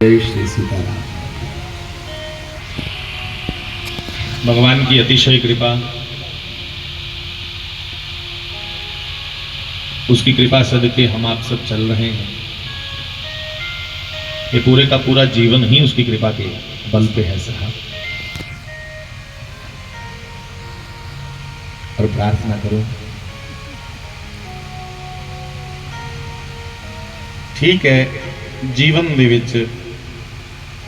जय श्री सीताराम। भगवान की अतिशय कृपा, उसकी कृपा सदके हम आप सब चल रहे हैं। ये पूरे का पूरा जीवन ही उसकी कृपा के बल पे है साहब। और प्रार्थना करो, ठीक है जीवन ਦੇ ਵਿੱਚ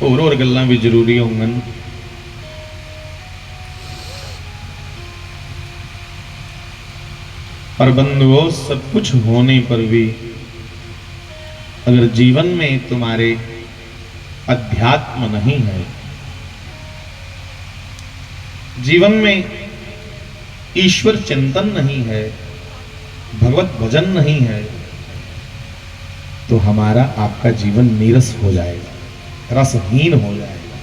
ਹੋਰ ਗੱਲਾਂ ਵੀ ਜ਼ਰੂਰੀ ਹੋਣਗੀਆਂ, पर बंधुओं सब कुछ होने पर भी अगर जीवन में तुम्हारे अध्यात्म नहीं है, जीवन में ईश्वर चिंतन नहीं है, भगवत भजन नहीं है, तो हमारा आपका जीवन नीरस हो जाएगा, रसहीन हो जाएगा।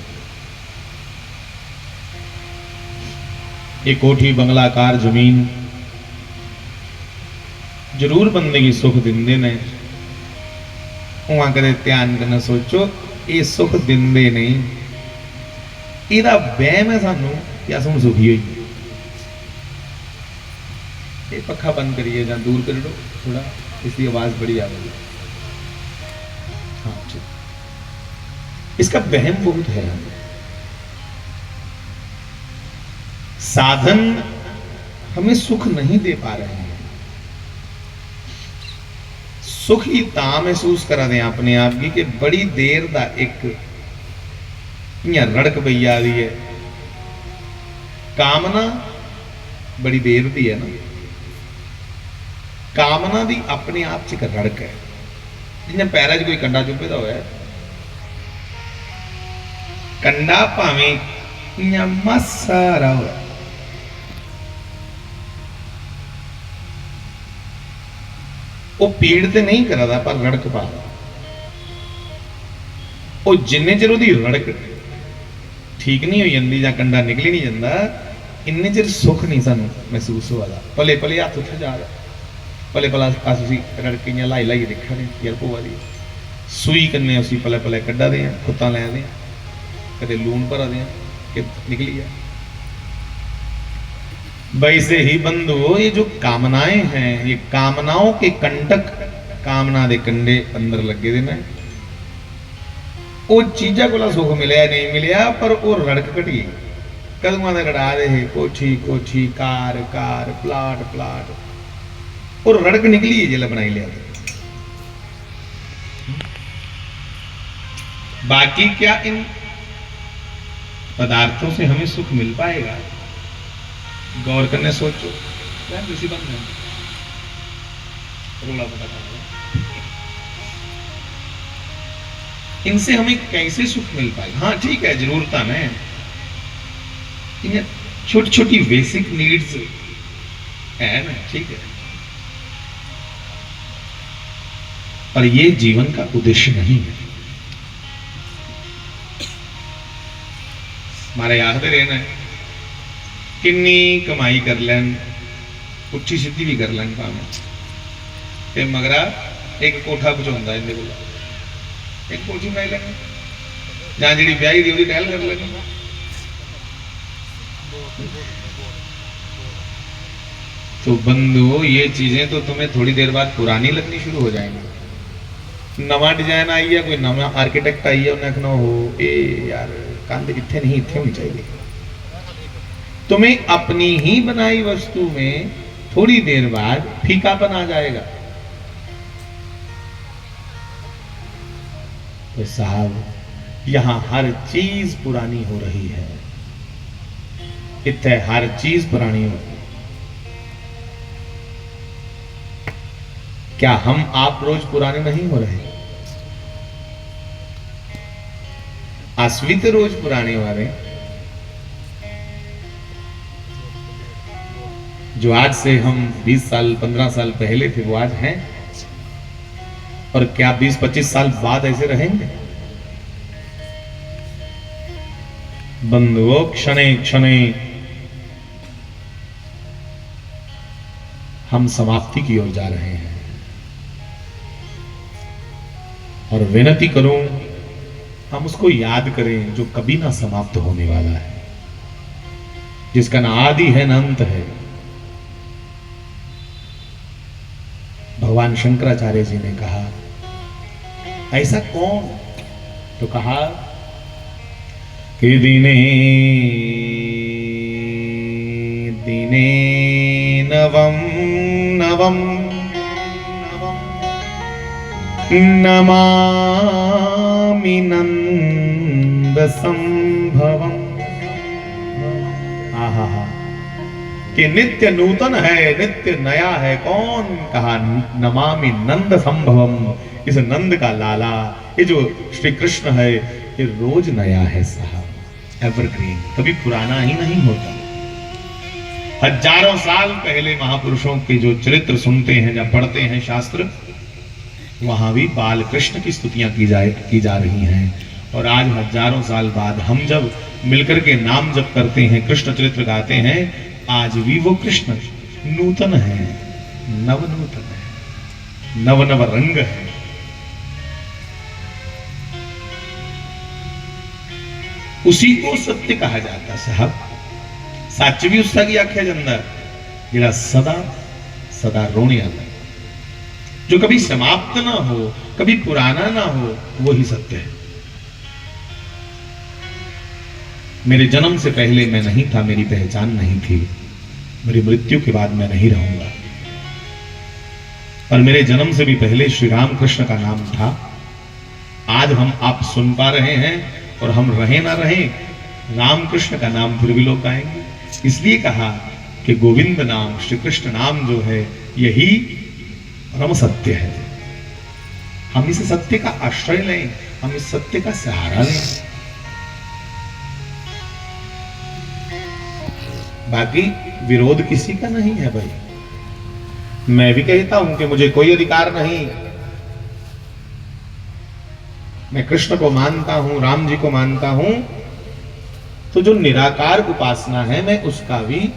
एक कोठी बंगलाकार जमीन जरूर बंदे की सुख दिंदे ने, उहाँ कदे ध्यान करना सोचो ये सुख दिंदे नहीं, इहदा वहम है सानू कि अस हुण सुखी होई। ये पक्खा बंद करिए या दूर कर दो थोड़ा, इसकी आवाज बड़ी आ रही है। हाँ ठीक, इसका वहम बहुत है। साधन हमें सुख नहीं दे पा रहे हैं, सुख ही तां महसूस करा दे अपने आप की कि बड़ी देर दा एक इयां रड़क पई आ रही है। कामना बड़ी देर दी है ना, कामना दी अपने आप च एक रड़क है, जिन्हें पैरा च कोई कंडा चुभे दा होया, कंडा भावें इयां मासा रहा होया, वो पीड़ ते नहीं करदा पर रड़क पा, वो जिन्ने चिर उहदी रड़क ठीक नहीं हो जाती या कंडा निकली नहीं जाता, इन्ने चिर सुख नहीं सानू महसूस होआ। भले भले हथ उत्थे जा रहा, भले भला अस रड़क इयां लाई लाई देखा ने यार भूआ दी सूई कन्ने असीं पले पले कड्ढा दे, खुत्तां लै दे, कदे लून भरा दे कि निकली है। वैसे ही बंधुओं ये जो कामनाएं हैं, ये कामनाओं के कंटक, कामना दे कंडे अंदर लगे दे ने, वो चीजा को सुख मिले नहीं मिले, पर वो रड़क घटी कदमां दे रड़ा रहे, कोठी कोठी कार कार प्लाट प्लाट, और रड़क निकली है जिला बनाई लिया। बाकी क्या इन पदार्थों से हमें सुख मिल पाएगा? गौर करने सोचो, ऋषि बन गए रोला पता कर, इनसे हमें कैसे सुख मिल पाएगा? हाँ ठीक है, जरूरत है, इन्हें छोटी छोटी बेसिक नीड्स है ना, ठीक है, पर ये जीवन का उद्देश्य नहीं है। हमारे आखते रहना है किन्नी कमाई कर लैन, उच्ची सीधी भी कर लैन भावें, मगरा एक कोठा पहुंचा इन्हें को, एक कोठी बनाई लेंगे, जहां जी ब्याही दी ओदी टहल कर लेंगे। तो बंधुओं ये चीजें तो तुम्हें थोड़ी देर बाद पुरानी लगनी शुरू हो जाएंगी। नवा डिजाइन आई है, कोई नवा आर्किटेक्ट आई है, उन्हें आखना हो ए यार कंध इत्थे नहीं इत्थे होनी चाहिए। तुम्हें अपनी ही बनाई वस्तु में थोड़ी देर बाद फीकापन आ जाएगा। तो साहब यहां हर चीज पुरानी हो रही है, इतने हर चीज पुरानी हो रही है। क्या हम आप रोज पुराने नहीं हो रहे? आसवित रोज पुराने हो रहे, जो आज से हम 20 साल 15 साल पहले थे वो आज हैं, और क्या 20-25 साल बाद ऐसे रहेंगे? बंधुओं क्षणे क्षणे हम समाप्ति की ओर जा रहे हैं, और विनती करूं हम उसको याद करें जो कभी ना समाप्त होने वाला है, जिसका ना आदि है ना अंत है। भगवान शंकराचार्य जी ने कहा ऐसा कौन, तो कहा कि दिने दिने नवम नवम नमामि नंद संभवम। आहा, कि नित्य नूतन है, नित्य नया है। कौन? कहा नमामि नंद संभवम, इस नंद का लाला, ये जो श्री कृष्ण है, ये रोज नया है साहब, एवरग्रीन, कभी पुराना ही नहीं होता। हजारों साल पहले महापुरुषों के जो चरित्र सुनते हैं, जब पढ़ते हैं शास्त्र, वहां भी बाल कृष्ण की स्तुतियां की जा रही हैं। और आज हजारों साल बाद हम जब मिलकर के नाम जप करते हैं, कृष्ण चरित्र गाते हैं, आज भी वो कृष्ण नूतन है, नव नूतन है, नव नव रंग है। उसी को सत्य कहा जाता साहब। सच भी उसका की आख्या जाता जिहड़ा सदा सदा रोने वाला, जो कभी समाप्त ना हो, कभी पुराना ना हो, वही सत्य है। मेरे जन्म से पहले मैं नहीं था, मेरी पहचान नहीं थी, मेरी मृत्यु के बाद मैं नहीं रहूंगा। और मेरे जन्म से भी पहले श्री राम कृष्ण का नाम था। आज हम आप सुन पा रहे हैं, और हम रहे ना रहे, राम कृष्ण का नाम फिर भी लोग आएंगे। इसलिए कहा कि गोविंद नाम, श्री कृष्ण नाम जो है, यही परम सत्य है। हम इस सत्य का आश्रय लें, हम इस सत्य का सहारा लें। बाकी विरोध किसी का नहीं है भाई। मैं भी कहता हूं कि मुझे कोई अधिकार नहीं, मैं कृष्ण को मानता हूं, राम जी को मानता हूं, तो जो निराकार उपासना है मैं उसका भी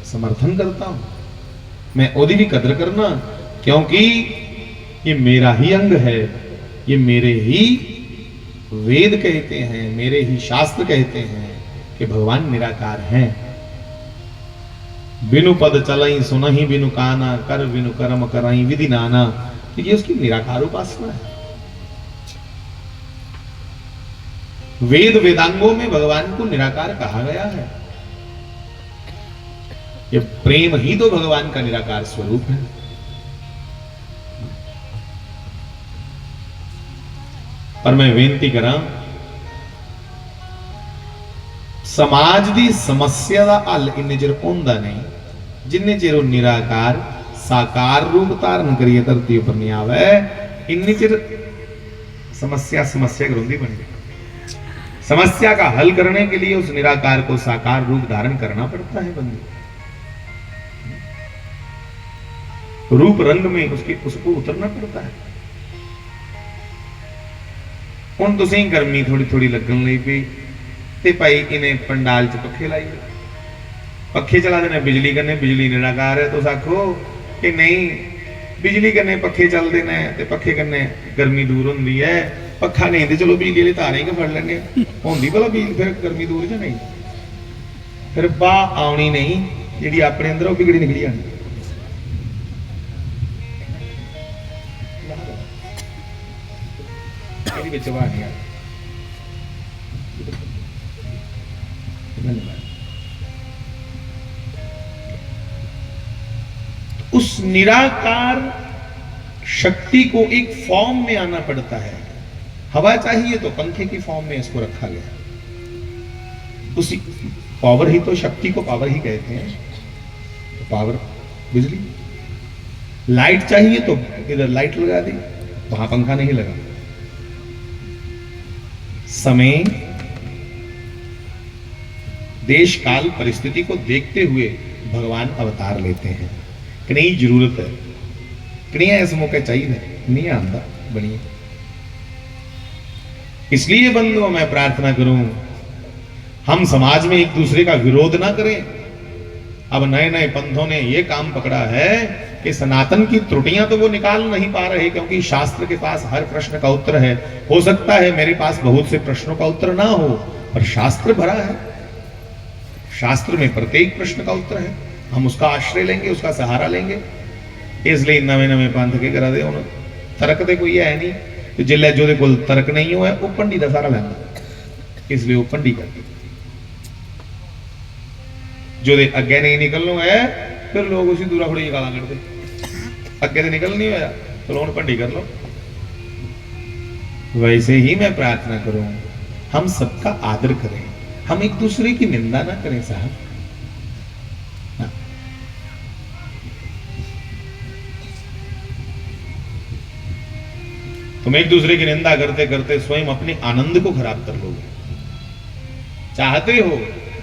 समर्थन करता हूं। मैं ओदी भी कदर करना, क्योंकि ये मेरा ही अंग है, ये मेरे ही वेद कहते हैं, मेरे ही शास्त्र कहते हैं कि भगवान निराकार हैं। बिनु पद चलई सुनहि बिनु काना, कर बिनु कर्म करई विधि नाना। तो ये उसकी निराकार उपासना है। वेद वेदांगों में भगवान को निराकार कहा गया है। ये प्रेम ही तो भगवान का निराकार स्वरूप है। पर मैं बेनती करा, समाज दी समस्या दा हल इन्ने चिर होंदा नहीं जिन्ने चिर निराकार साकार रूप धारण करिए धरती पर नहीं आवे, इन्ने चिर समस्या ग्रंथि बन गई। समस्या का हल करने के लिए उस निराकार को साकार रूप धारण करना पड़ता है बंदी। रूप रंग में उसको उतरना पड़ता है। हुण तुसीं गर्मी थोड़ी थोड़ी लगन लगी पई ते भाई इन्हें पंडाल च पखे लाई, पखे चला देने बिजली कन्ने, बिजली निराकार है। तो आखो कि नहीं, बिजली कन्ने पखे चलते ने ते पखे कन्ने गर्मी दूर होंदी है। पखा नहीं तो चलो बिजली वाले तारे ही फड़ लेने, होंदी भला बिजली फिर गर्मी दूर जां नहीं, फिर बाह आउणी नहीं, जिहड़ी अपने अंदर वो बिगड़ी निकली आनी। विच बाह नहीं आनी। उस निराकार शक्ति को एक फॉर्म में आना पड़ता है। हवा चाहिए तो पंखे की फॉर्म में इसको रखा गया। उसी पावर ही तो, शक्ति को पावर ही कहते हैं। तो पावर बिजली। लाइट चाहिए तो इधर लाइट लगा दी, वहां पंखा नहीं लगा। समय देश काल परिस्थिति को देखते हुए भगवान अवतार लेते हैं कि नहीं जरूरत है, कि नहीं इस मौके चाहिए, नहीं आता बनिए। इसलिए बंधुओं मैं प्रार्थना करूं, हम समाज में एक दूसरे का विरोध ना करें। अब नए नए पंथों ने यह काम पकड़ा है कि सनातन की त्रुटियां तो वो निकाल नहीं पा रहे, क्योंकि शास्त्र के पास हर प्रश्न का उत्तर है। हो सकता है मेरे पास बहुत से प्रश्नों का उत्तर ना हो, पर शास्त्र भरा है, शास्त्र में प्रत्येक प्रश्न का उत्तर है। हम उसका आश्रय लेंगे, उसका सहारा लेंगे। इसलिए नवे नवे पंथ के करा दे उन्होंने तर्क तो कोई है नहीं, तो जिले जो कोल तर्क नहीं हुआ वो पंडी का सारा लेंदा, इसलिए वो पंडी कर जो अगे नहीं निकलना है, फिर लोग उसी दूरा खड़ी गाला करते, अगे तो निकल नहीं होया चलो हम पंडी कर लो। वैसे ही मैं प्रार्थना करूं, हम सबका आदर करें, हम एक दूसरे की निंदा ना करें साहब। तुम एक दूसरे की निंदा करते करते स्वयं अपने आनंद को खराब कर लोगे। चाहते हो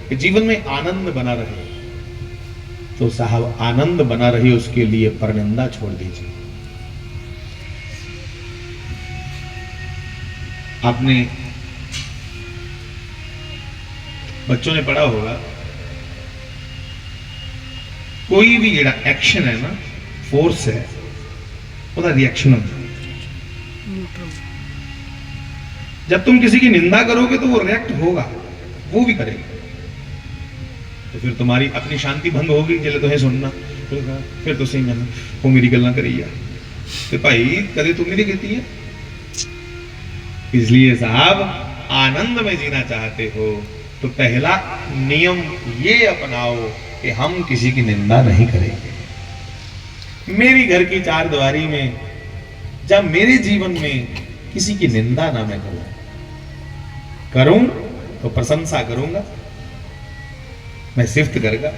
कि जीवन में आनंद बना रहे, तो साहब आनंद बना रहे उसके लिए परनिंदा छोड़ दीजिए। आपने बच्चों ने पढ़ा होगा, कोई भी जेड़ा एक्शन है ना, फोर्स है, उसका रिएक्शन होता है। जब तुम किसी की निंदा करोगे तो वो रिएक्ट होगा, वो भी करेगा, तो फिर तुम्हारी अपनी शांति भंग होगी। जल्द तुम्हें सुनना फिर तो सही मैंने वो मेरी गल्ला करी है, तो भाई कदे तुम नहीं कहती है। इसलिए साहब आनंद में जीना चाहते हो तो पहला नियम ये अपनाओ कि हम किसी की निंदा नहीं करेंगे। मेरी घर की चार दीवारी में जब मेरे जीवन में किसी की निंदा ना मैं करूं तो प्रशंसा करूंगा, मैं सिफ्त करूंगा,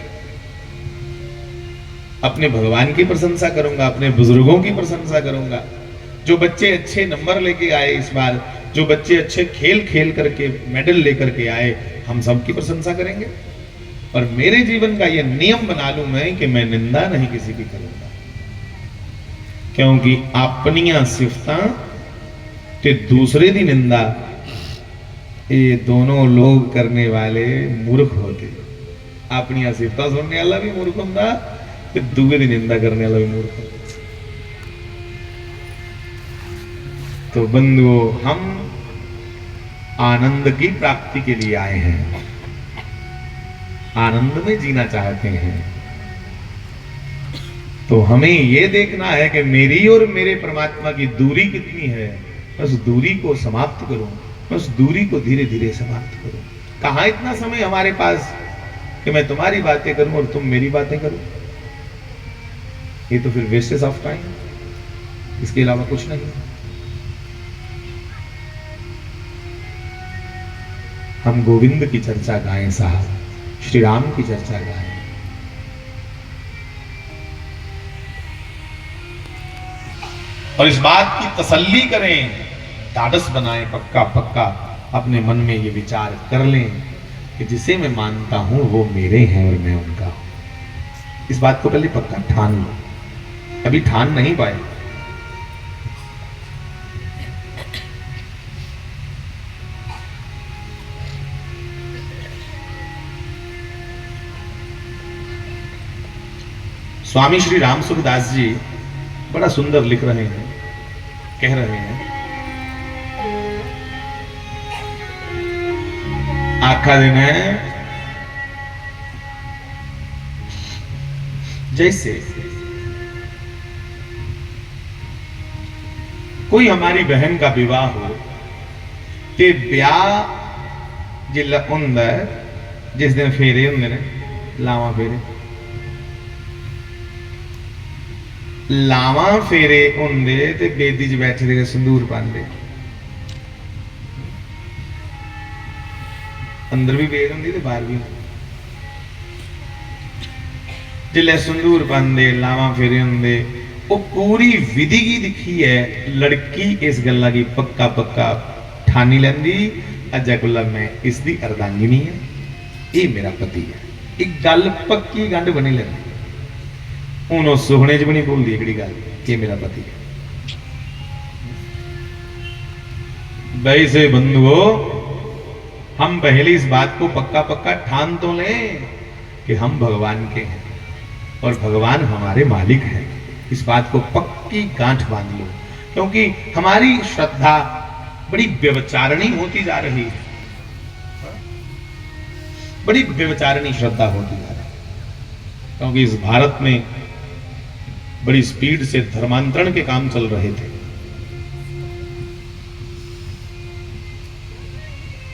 अपने भगवान की प्रशंसा करूंगा, अपने बुजुर्गों की प्रशंसा करूंगा। जो बच्चे अच्छे नंबर लेके आए इस बार, जो बच्चे अच्छे खेल खेल करके मेडल लेकर के आए, हम सबकी प्रशंसा करेंगे। और मेरे जीवन का यह नियम बना लूं मैं कि मैं निंदा नहीं किसी की करूंगा, क्योंकि अपनियां सिफतां ते दूसरे दी निंदा ये दोनों लोग करने वाले मूर्ख होते। अपनियां सिफतां सुनने वाला भी मूर्ख होंदा ते दूसरे दी निंदा करने वाला भी मूर्ख होंदा। तो बंधुओं, हम आनंद की प्राप्ति के लिए आए हैं, आनंद में जीना चाहते हैं, तो हमें यह देखना है कि मेरी और मेरे परमात्मा की दूरी कितनी है। मैं उस दूरी को समाप्त करूं, मैं उस दूरी को धीरे धीरे समाप्त करूं। कहां इतना समय हमारे पास कि मैं तुम्हारी बातें करूं और तुम मेरी बातें करो। ये तो फिर वेस्टेज ऑफ टाइम, इसके अलावा कुछ नहीं। हम गोविंद की चर्चा गाएं साहब, श्री राम की चर्चा गाएं। और इस बात की तसल्ली करें, ढाढ़स बनाएं, पक्का पक्का अपने मन में ये विचार कर लें कि जिसे मैं मानता हूं वो मेरे हैं और मैं उनका हूं। इस बात को पहले पक्का ठान लो, अभी ठान नहीं पाए। स्वामी श्री राम सुखदास जी बड़ा सुंदर लिख रहे हैं, कह रहे हैं, आखा दिन है जैसे कोई हमारी बहन का विवाह हो ते ब्याह जिला हुंदा जिस दिन फेरे हुंदे ने, लावा फेरे, लावा फेरे हुंदे ते बेदी च बैठे दे संदूर पांदे, अंदर भी बेद हुंदी ते बाहर भी। जिले संदूर पांदे, लावा फेरे हुंदे, वो पूरी विधि की दिखी है। लड़की इस गल्ला की पक्का पक्का ठानी लैंदी, अजा कोला मैं इसकी अर्धांगिनी है, ये मेरा पति है। एक गल पक्की गंढ बनी लैंदी, उन्होंने सुखने च भी नहीं भूलती एकड़ी गल, ये मेरा पति है। वैसे बंधुओं, हम पहले इस बात को पक्का पक्का ठान तो लें कि हम भगवान के हैं और भगवान हमारे मालिक हैं। इस बात को पक्की गांठ बांध लो, क्योंकि हमारी श्रद्धा बड़ी व्यभिचारिणी होती जा रही है, बड़ी व्यभिचारिणी श्रद्धा होती जा रही है। क्योंकि इस भारत में बड़ी स्पीड से धर्मांतरण के काम चल रहे थे।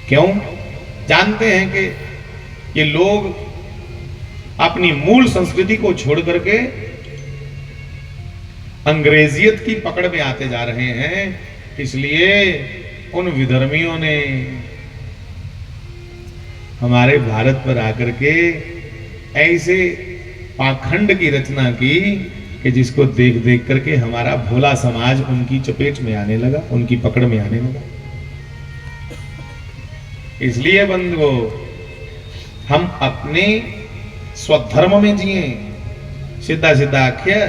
क्यों? जानते हैं कि ये लोग अपनी मूल संस्कृति को छोड़ करके अंग्रेजियत की पकड़ में आते जा रहे हैं। इसलिए उन विधर्मियों ने हमारे भारत पर आकर के ऐसे पाखंड की रचना की कि जिसको देख देख करके हमारा भोला समाज उनकी चपेट में आने लगा, उनकी पकड़ में आने लगा। इसलिए बंधुओं, हम अपने स्वधर्म में जिए। सीधा सीधा आख्या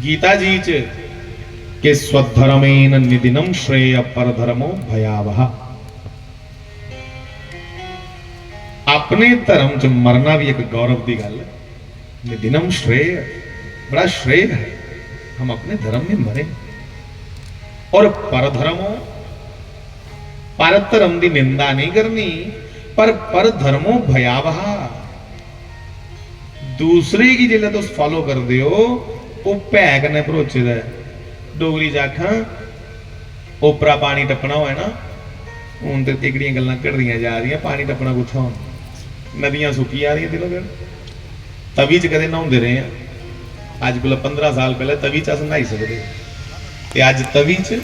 गीता जी च के स्वधर्मेन निदिनम श्रेय परधर्मो भयावह। अपने धर्म च मरना भी एक गौरव की गल है। निदिनम श्रेय, बड़ा श्रेय है हम अपने धर्म में मरे। और परधर्मो, पर धर्म की निंदा नहीं करनी, पर धर्मो भयावह। दूसरे की जिले तुम फॉलो कर दियो वो भै कन्नै भरोचे दा। डोगरी च आखां ओपरा पानी टप्पना होए ना, हूं तो एकड़ियां गल्लां घड़दियां जा रही, पानी टप्पना कुत्थों, नदियां सुक्की आ रही दिनों दिन। तवी च कदे नहाउंदे रहे हैं, अज कोला 15 साल पहले तवी च अस नहाई सकदे, ते अज तवी च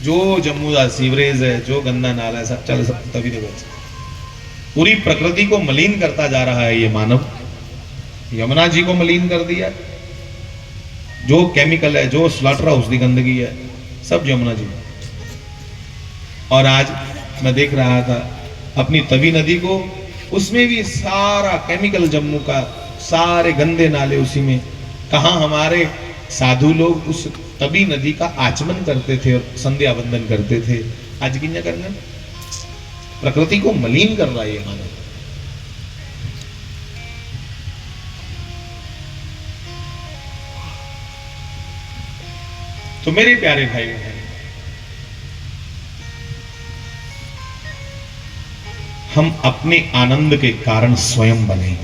जो जम्मू का सीवरेज है, जो गंदा नाला है, सब चल सब तवी दे विच। पूरी प्रकृति को मलिन करता जा रहा है ये मानव। यमुना जी को मलिन कर दिया। जो केमिकल है, जो स्लॉटर हाउस की गंदगी है, सब यमुना जी। और आज मैं देख रहा था अपनी तवी नदी को, उसमें भी सारा केमिकल, जम्मू का सारे गंदे नाले उसी में। कहाँ हमारे साधु लोग उस तवी नदी का आचमन करते थे और संध्या वंदन करते थे, आज किन्या करना। प्रकृति को मलिन कर रहा है ये मानव। तो मेरे प्यारे भाई बहन, हम अपने आनंद के कारण स्वयं बने।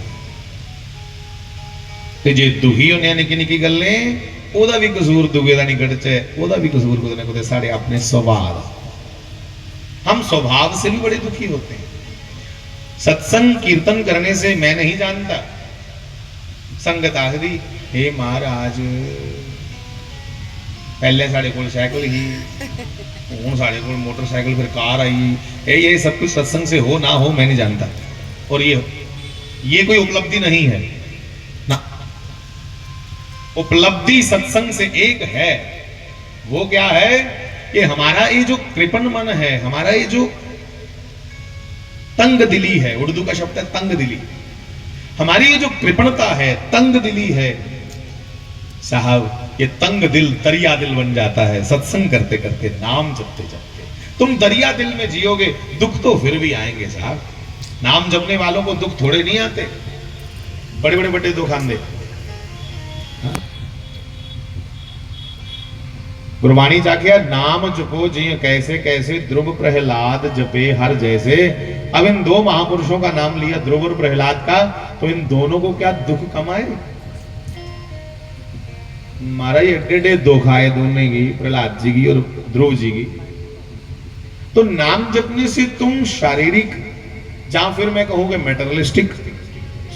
ते जे दुही होने निकी निकी गल्लें, ओदा भी कसूर दुए दा नहीं कटचे, ओदा भी कसूर कुछ ना कुछ साढ़े अपने स्वभाव। हम स्वभाव से भी बड़े दुखी होते हैं। सत्संग कीर्तन करने से मैं नहीं जानता, संगत आखदी हे महाराज पहले साढ़े कोल साइकिल ही, हुण साढ़े कोल मोटरसाइकिल, फिर कार आई। ये सब कुछ सत्संग से हो ना हो मैं नहीं जानता। और ये कोई उपलब्धि नहीं है ना। उपलब्धि सत्संग से एक है। वो क्या है कि हमारा ये जो कृपण मन है, हमारा ये जो तंग दिली है, उर्दू का शब्द है तंग दिली, हमारी ये जो कृपणता है, तंग दिली है साहब, ये तंग दिल दरिया दिल बन जाता है सत्संग करते करते, नाम जपते जपते। तुम दरिया दिल में जियोगे, दुख तो फिर भी आएंगे साहब। नाम जपने वालों को दुख थोड़े नहीं आते, बड़े बड़े बड़े दुख आंदे। गुरबाणी चाख्या नाम जपो जी कैसे कैसे, ध्रुव प्रहलाद जपे हर जैसे। अब इन दो महापुरुषों का नाम लिया, ध्रुव और प्रहलाद का, तो इन दोनों को क्या दुख कमाए? महाराज एडे एडे दुख आए दोनों की, प्रहलाद जी की और ध्रुव जी की। तो नाम जपने से तुम शारीरिक या फिर मैं कहूं कि मेटेरियलिस्टिक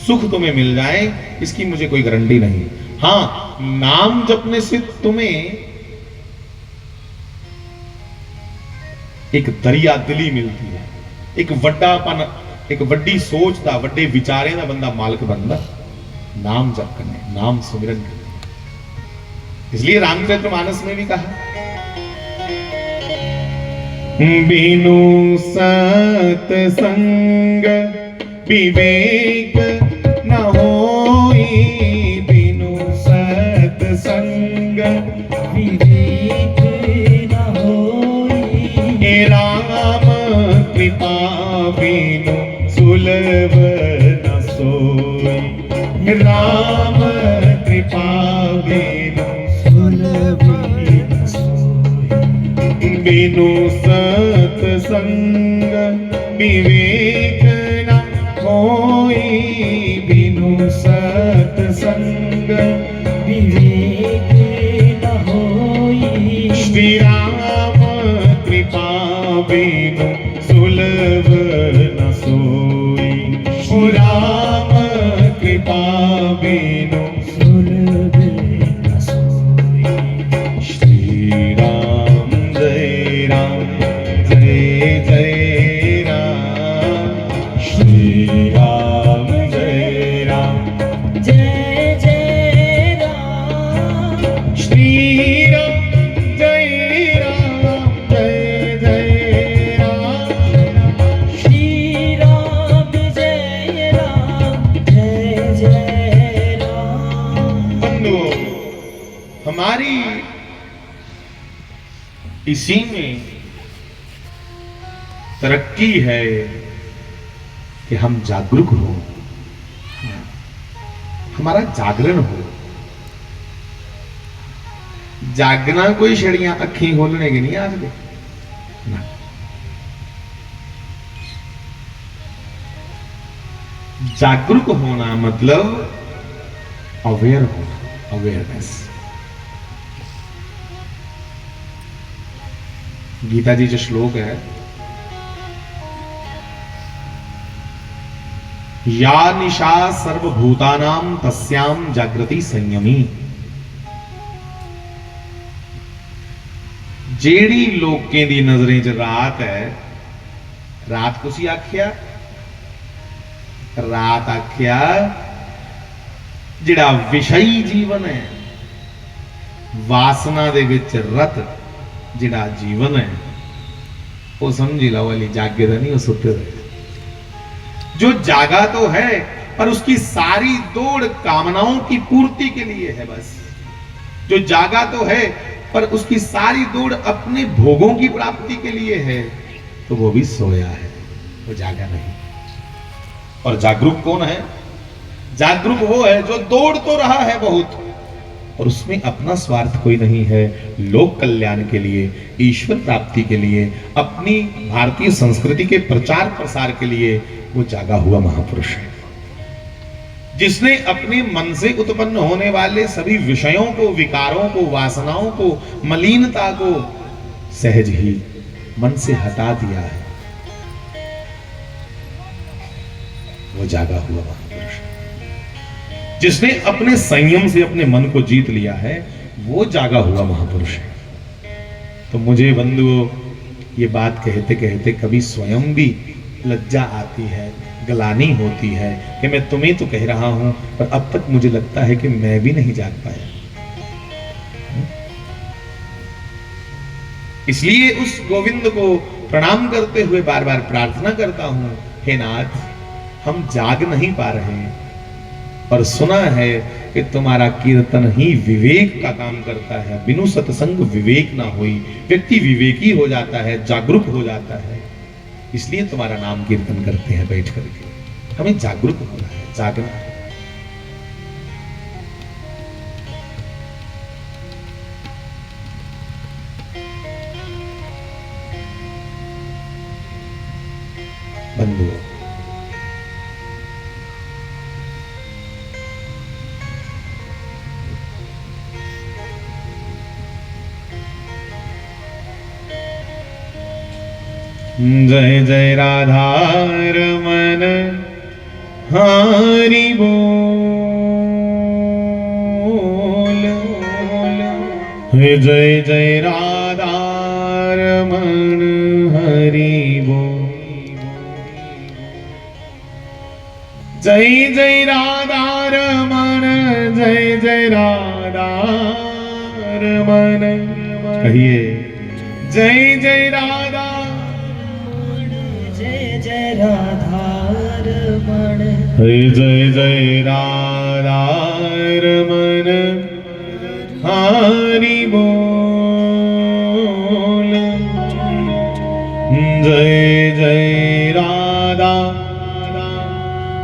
सुख तुम्हें मिल जाए, इसकी मुझे कोई गारंटी नहीं। हाँ, नाम जपने से तुम्हें एक दरिया दिली मिलती है, एक वड्डापन, एक वड्डी सोच दा, वड्डे विचारे दा बंदा मालिक बनदा नाम जप करने, नाम सुमिरन करने। इसलिए रामचरितमानस में भी कहा, बिनु सत्संग विवेक न होई, बिनु सत्संग विवेक न होई, राम कृपा बिनु सुलभ न सोई राम कृपा बिनु सुलभ न सोई। बिनु सत्संग विवेक न होई, बिनु सत्संग विवेक न होई। श्री राम कृपा बिनु सुलभ न सोई। ओ राम कृपा बिनु सुलभ न सोई। श्री राम जय राम जय जय राम। श्री राम जय राम जय जय राम। श्री राम जय राम जय जय राम। श्री राम जय राम जय जय राम। बंधुओं, हमारी इसी में तरक्की है कि हम जागरूक हो, हमारा जागरण हो। जागना कोई छड़ियां अखी खोलने की नहीं आखते ना। जागरूक होना मतलब अवेयर होना, अवेयरनेस। गीता जी जो श्लोक है, या निशा सर्वभूतानां तस्याम जागृति संयमी। जेड़ी लोकें दी नजरें च रात है, रात कुसी आख्या, रात आख्या जिड़ा विषयी जीवन है, वासना दे विच रत जिड़ा जीवन है, वो समझी लो वाली जागे दा नहीं, वो सुते दा। जो जागा तो है पर उसकी सारी दौड़ कामनाओं की पूर्ति के लिए है बस। जो जागा तो है पर उसकी सारी दौड़ अपने भोगों की प्राप्ति के लिए है, तो वो भी सोया है, वो जागा नहीं। और जागरूक कौन है? जागरूक वो है जो दौड़ तो रहा है बहुत, और उसमें अपना स्वार्थ कोई नहीं है। लोक कल्याण के लिए, ईश्वर प्राप्ति के लिए, अपनी भारतीय संस्कृति के प्रचार प्रसार के लिए वो जागा हुआ महापुरुष है। जिसने अपने मन से उत्पन्न होने वाले सभी विषयों को, विकारों को, वासनाओं को, मलिनता को सहज ही मन से हटा दिया है, वो जागा हुआ महापुरुष है। जिसने अपने संयम से अपने मन को जीत लिया है, वो जागा हुआ महापुरुष है। तो मुझे बंधुओं, ये बात कहते कहते कभी स्वयं भी लज्जा आती है, गलानी होती है कि मैं तुम्हें तो कह रहा हूं, पर अब तक मुझे लगता है कि मैं भी नहीं जाग पाया। इसलिए उस गोविंद को प्रणाम करते हुए बार बार प्रार्थना करता हूं, हे नाथ, हम जाग नहीं पा रहे हैं, पर सुना है कि तुम्हारा कीर्तन ही विवेक का काम करता है। बिनु सत्संग विवेक ना होई। व्यक्ति विवेकी हो जाता है, जागरूक हो जाता है, इसलिए तुम्हारा नाम कीर्तन करते हैं बैठ करके। हमें जागरूक होना है, जागना है। बंधुओं, जय जय राधा रमन हरि बोल। जय जय राधा रमन हरि बोल। जय जय राधा रमन, जय जय राधा रमन। कहिए जय जय राधा, जय जय राधा रमण। जय जय राधा रमन हरि बोल। जय जय राधा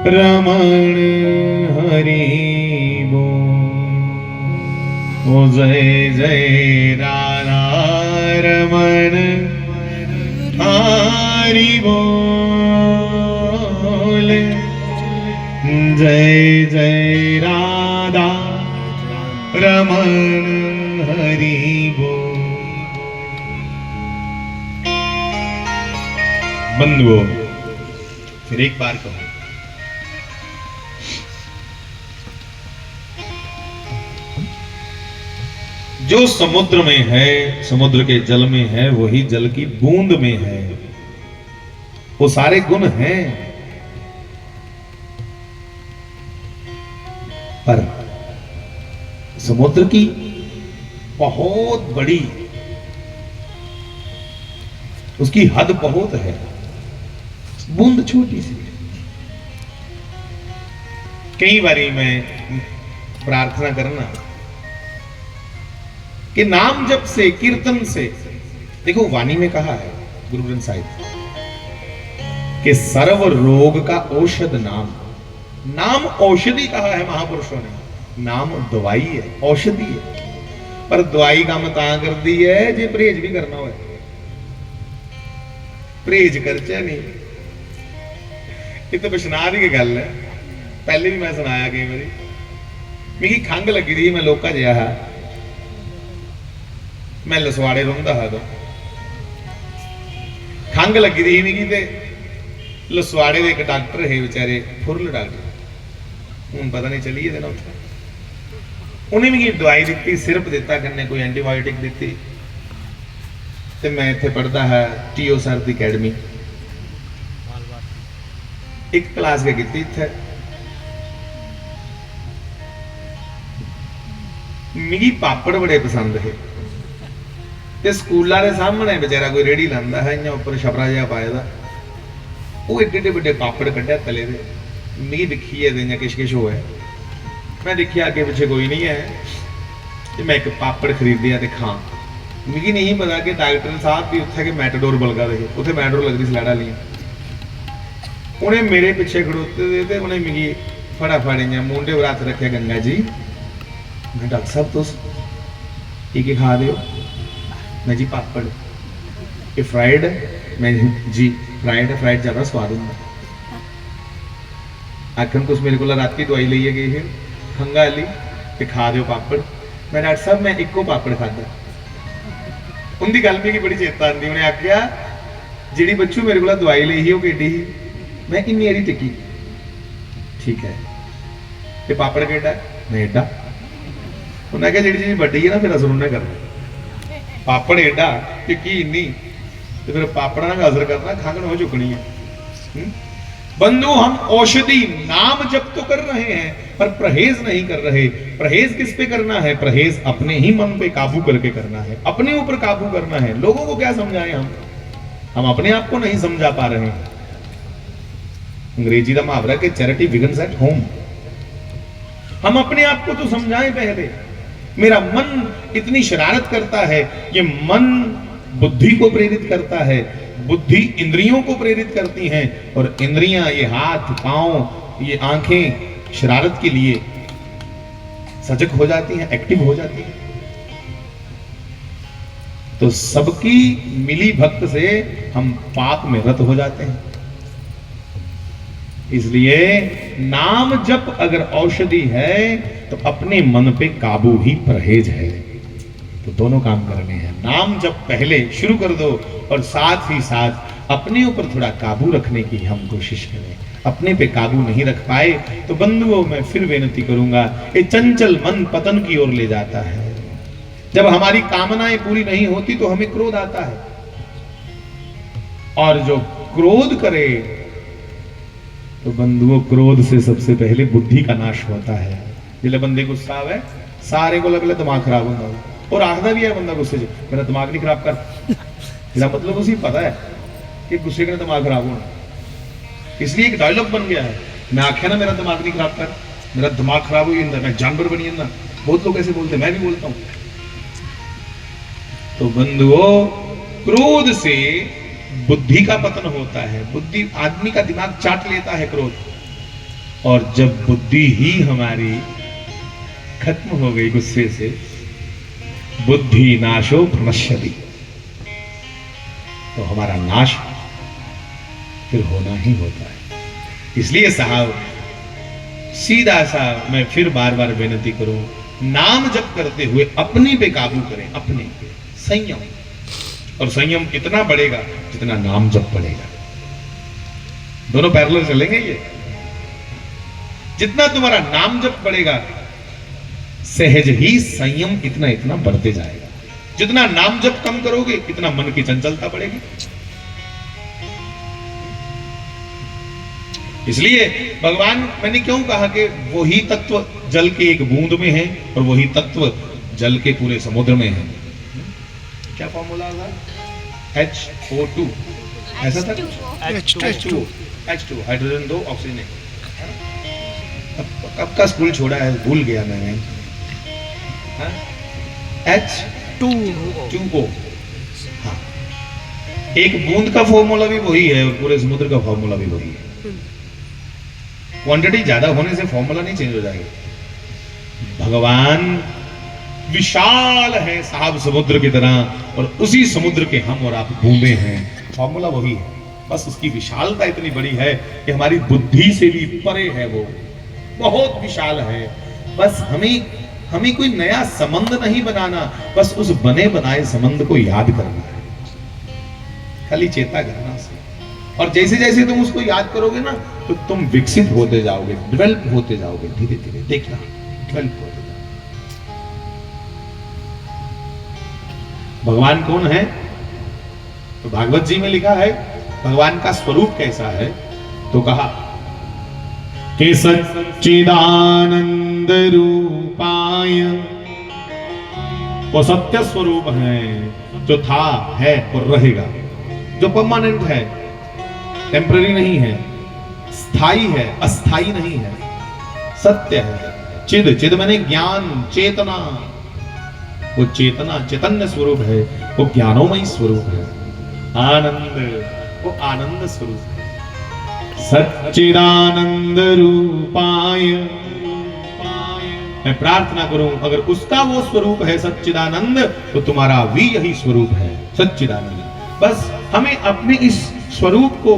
रमण हरि बोल। ओ जय जय राधा रमण हरि बोल। जय जय राधा रमण हरि बोल। बंधुओं, फिर एक बार कहूं, जो समुद्र में है, समुद्र के जल में है, वही जल की बूंद में है। वो सारे गुण हैं, पर समुद्र की बहुत बड़ी, उसकी हद बहुत है, बूंद छोटी सी है। कई बारी मैं प्रार्थना करना कि नाम जप से, कीर्तन से, देखो वाणी में कहा है गुरु ग्रंथ साहिब कि सर्व रोग का औषध नाम। नाम औषधि कहा है महापुरुषों ने। नाम दवाई है, औषधि है, पर दवाई काम ता कर दी है जे परहेज भी करना हो। परहेज करचा नहीं, ये तो विश्वनाथ की गल है। पहले भी मैं सुनाया कई बारी, मेरी खंघ लगी थी, मैं लोका जिहा हा, मैं लसवाड़े रोंदा हा, तो खंघ लगी थी मिगी, ते लसवाड़े दे एक डॉक्टर है बेचारे, फुरल डॉक्टर, हूं पता नहीं चली देना उत्थे। उन्हें मिगी दवाई दी, सिरप दिता, कन्ने कोई एंटीबायोटिक दी, ते मैं इत्थे पढ़दा है टीओ सर दी अकैडमी, एक क्लास के कीती इत्थे। मिगी पापड़ बड़े पसंद है, ते स्कूलों के सामने बेचारा कोई रेड़ी लांदा है, इयां उपर छपरा जिहा पाए दा, वो एडे एडे बड़े पापड़ कड्ढिया तले दे। मिगी दिखिए ते इयां किश किश होया, मैं देखिया अगे पिछे कोई नहीं है, ते मैं एक पापड़ खरीदिया ते खां। मिगी नहीं पता कि डॉक्टर साहब भी उत्थे के मैटाडोर बलगा रहे, उत्थे मैटाडोर लगदी सलाड़ा ली, उन्हें मेरे पिछे खड़ोते दे, ते उन्हें मिगी फटाफट इयां मुंडे पर हत्थ रखे, गंगा जी मैं डॉक्टर साहब तुस की खा दे हो? मैं जी पापड़। ये फ्राइड? मैं जी फ्राइड है, फ्राइड ज्यादा स्वाद होंगे। आखन तुस मेरे को राती दवाई लईए गई है खंघा ली, ते खा दो पापड़। मैं डॉक्टर साहब मैं इको पापड़ खादा। उनकी गल मिगी बड़ी चेता आती, उन्हें आख्या जी बच्चू मेरे को दवाई ली ही, वो केडी ही? मैं इन्नी एडी टिकी। ठीक है, ते पापड़ केडा? मैं एडा। उन्हें कहा जी चीज वड्डी है ना, फिर असर उन्हें करना। पापड़ एडा टिक्की इन्नी, तो फिर पापड़ा का असर करना, खंघ हो चुकनी है। बंधु, हम औषधि नाम जप तो कर रहे हैं, पर परहेज नहीं कर रहे। परहेज किस पे करना है? परहेज अपने ही मन पे काबू करके करना है, अपने ऊपर काबू करना है। लोगों को क्या समझाएं हम अपने आप को नहीं समझा पा रहे हैं। अंग्रेजी का मुहावरा कि चैरिटी बिगिंस एट होम। हम अपने आप को तो समझाएं पहले। मेरा मन इतनी शरारत करता है, ये मन बुद्धि को प्रेरित करता है, बुद्धि इंद्रियों को प्रेरित करती हैं, और इंद्रियां, ये हाथ पांव, ये आंखें शरारत के लिए सजग हो जाती हैं, एक्टिव हो जाती हैं। तो सबकी मिली भक्त से हम पाप में रत हो जाते हैं। इसलिए नाम जप अगर औषधि है, तो अपने मन पे काबू ही परहेज है। तो दोनों काम करने हैं। नाम जप पहले शुरू कर दो, और साथ ही साथ अपने ऊपर थोड़ा काबू रखने की हम कोशिश करें। अपने पे काबू नहीं रख पाए तो बंधुओं, मैं फिर विनती करूंगा, ये चंचल मन पतन की ओर ले जाता है। जब हमारी कामनाएं पूरी नहीं होती तो हमें क्रोध आता है, और जो क्रोध करे तो बंधुओं, क्रोध से सबसे पहले बुद्धि का नाश होता है। जिले बंदे गुस्सा आवे, सारे को लगे दिमाग खराब होता है, और आखदा भी है बंदा गुस्से से, मेरा दिमाग नहीं खराब कर। इसका मतलब उसे पता है कि गुस्से का दिमाग खराब होना, इसलिए एक डायलॉग बन गया है। मैं आख्या ना मेरा दिमाग नहीं खराब कर, मेरा दिमाग खराब हो जाता, मैं जानवर बनी जाता। बहुत लोग ऐसे बोलते, मैं भी बोलता हूं। तो बंधुओं, क्रोध से बुद्धि का पतन होता है। बुद्धि, आदमी का दिमाग चाट लेता है क्रोध। और जब बुद्धि ही हमारी खत्म हो गई गुस्से से, बुद्धि नाशो प्रणश्यति, तो हमारा नाश फिर होना ही होता है। इसलिए साहब सीधा सा मैं फिर बार बार बेनती करूं, नाम जप करते हुए अपने पे काबू करें, अपने पे संयम। और संयम कितना बढ़ेगा जितना नाम जप बढ़ेगा। दोनों पैरेलल चलेंगे ये। जितना तुम्हारा नाम जप बढ़ेगा सहज ही संयम इतना इतना बढ़ते जाएगा। जितना नाम जप कम करोगे इतना मन की चंचलता बढ़ेगी। इसलिए भगवान, मैंने क्यों कहा कि वही तत्व जल के एक बूंद में है और वही तत्व जल के पूरे समुद्र में है। क्या फॉर्मूला था? HO2 ऐसा था? H2 hydrogen 2 oxygen 1। कब का स्कूल छोड़ा है भूल गया मैंने। H2O। हाँ, एक बूंद का फॉर्मूला भी वही है और पूरे समुद्र का फॉर्मूला भी वही है। क्वांटिटी ज्यादा होने से फॉर्मूला नहीं चेंज हो जाएगा। भगवान विशाल है साहब समुद्र की तरह, और उसी समुद्र के हम और आप बूंदे हैं। फॉर्मूला वही है, बस उसकी विशालता इतनी बड़ी है कि हमारी बुद्धि से भी परे है। वो बहुत विशाल है। बस हमें कोई नया संबंध नहीं बनाना, बस उस बने बनाए संबंध को याद करना है, खाली चेता करना से। और जैसे जैसे तुम उसको याद करोगे ना, तो तुम विकसित होते जाओगे, डेवलप होते जाओगे। धीरे धीरे देखना, डेवलप होते जाओगे। भगवान कौन है? तो भागवत जी में लिखा है भगवान का स्वरूप कैसा है। तो कहा कि सच्चिदानंद रूपाय, वो सत्य स्वरूप है जो था, है और रहेगा, जो परमानेंट है, टेम्पररी नहीं है, स्थाई है, अस्थाई नहीं है, सत्य है। चिद, चिद माने ज्ञान, चेतना। वो चेतना चैतन्य स्वरूप है, वो ज्ञानोमयी स्वरूप है। आनंद, वो आनंद स्वरूप है। सच्चिदानंद रूपाय, मैं प्रार्थना करूं अगर उसका वो स्वरूप है सच्चिदानंद, तो तुम्हारा भी यही स्वरूप है सच्चिदानंद। बस हमें अपने इस स्वरूप को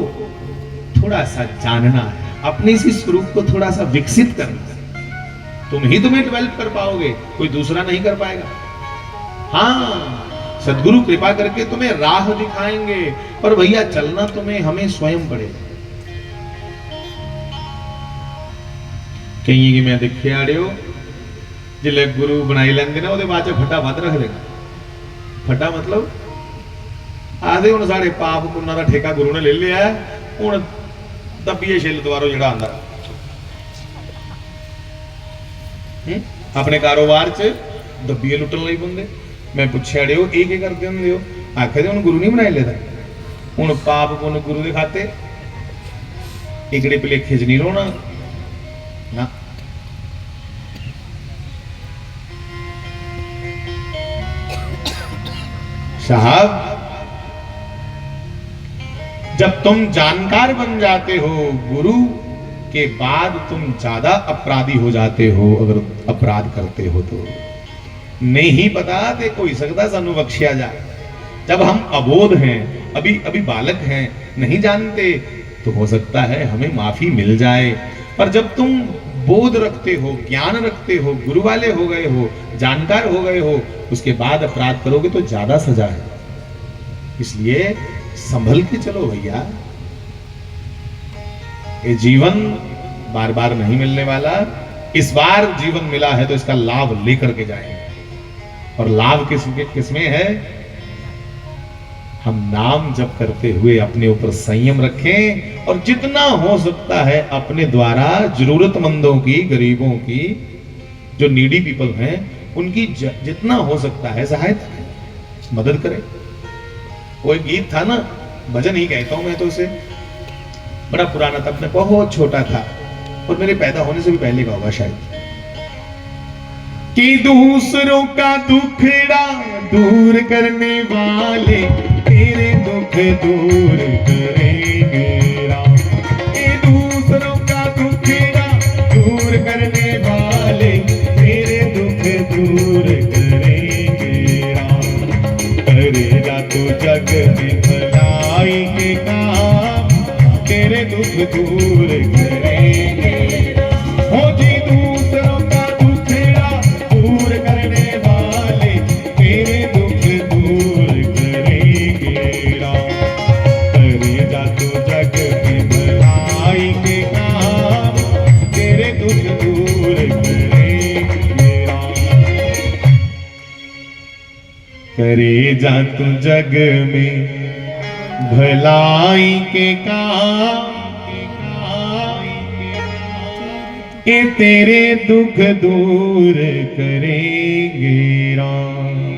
थोड़ा सा जानना है, अपने इस स्वरूप को थोड़ा सा विकसित करना है। तुम्हें डेवलप कर पाओगे, कोई दूसरा नहीं कर पाएगा। हाँ, सद्गुरु कृपा करके तुम्हें राह दिखाएंगे, पर भैया चलना तुम्हें हमें स्वयं पड़ेगा। कहीं कि मैं देखे आड़ियो जिले गुरु बनाई लेंगे ना, बाद फटा वध रख देगा। फटा मतलब आदे हुण साढ़े पाप पुण्य का ठेका गुरु ने ले लिया, हुण दबिए छिल द्वारों जिहड़ा आंदा अपने कारोबार च दबिए लुटन लई पैंदे। मैं पुछया अड़ियो ये की करदे हुंदे हो? आखे हुण गुरु नहीं बनाई लेदा, हुण पाप पुण्य गुरु दे खाते, इकड़े भलेखे च नहीं रोना ना। साहब जब तुम जानकार बन जाते हो गुरु के बाद, तुम ज्यादा अपराधी हो जाते हो। अगर अपराध करते हो तो नहीं पता ते कोई सकता सानू बख्शिया जाए। जब हम अबोध हैं, अभी बालक हैं, नहीं जानते, तो हो सकता है हमें माफी मिल जाए। पर जब तुम बोध रखते हो, ज्ञान रखते हो, गुरु वाले हो गए हो, जानकार हो गए हो, उसके बाद अपराध करोगे तो ज्यादा सजा है। इसलिए संभल के चलो भैया। ये जीवन बार बार नहीं मिलने वाला। इस बार जीवन मिला है तो इसका लाभ लेकर के जाएंगे। और लाभ किसमें है? हम नाम जप करते हुए अपने ऊपर संयम रखें, और जितना हो सकता है अपने द्वारा जरूरतमंदों की, गरीबों की, जो नीडी पीपल हैं, उनकी जितना हो सकता है सहायता करें, मदद करें। वो एक गीत था ना, भजन ही कहता हूं मैं तो उसे, बड़ा पुराना था, अपने बहुत छोटा था और मेरे पैदा होने से भी पहले का होगा शायद। कि दूसरों का दुखड़ा दूर करने वाले तेरे दुख दूर करेंगे राम। कि दूसरों का दुखड़ा वाले तेरे दुख दूर करेंगे राम। करेगा तो जग में भलाई के काम, तेरे दुख दूर करेंगे हो जी। दूसरों का दुखेड़ा दूर करने वाले तेरे दुख दूर करेंगे राम। करेगा तो जग में भलाई के काम, तेरे दुख दूर करेंगे राम। करे जा तू जग में भलाई के काम, ये तेरे दुख दूर करेंगे राम।